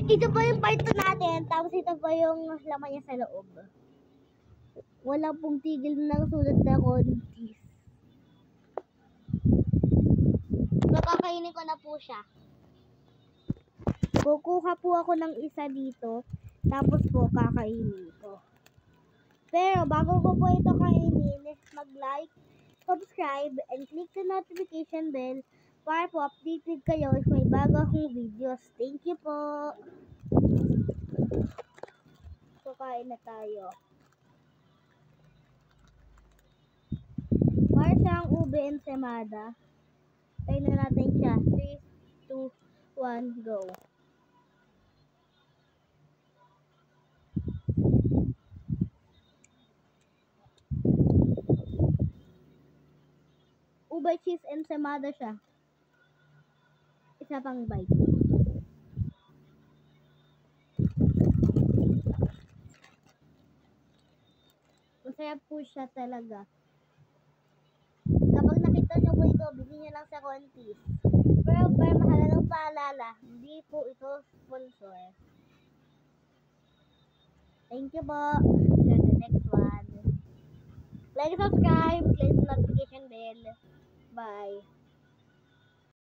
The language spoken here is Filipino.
Ito po yung part 2 natin. Tapos ito po yung laman niya sa loob. Wala pong tigil ng sulat na kontis. So, kakainin ko na po siya. Kukuha po ako ng isa dito. Tapos po, kakainin ko. Pero, bago ko po ito kainin, mag-like, subscribe, and click the notification bell para po updated kayo if may bago akong videos. Thank you po. So, kain na tayo. Para siyang ube ensaymada. Tayo na natin siya. 3, 2, 1, go. Ube cheese ensaymada siya. Isa pang bite. Masarap po siya talaga. Kapag nakita nyo po ito, bilhin nyo lang sa kontis. Pero mahalagang paalala, hindi po ito sponsor. Thank you po. See you on the next one. Like, subscribe, click the notification bell. Bye.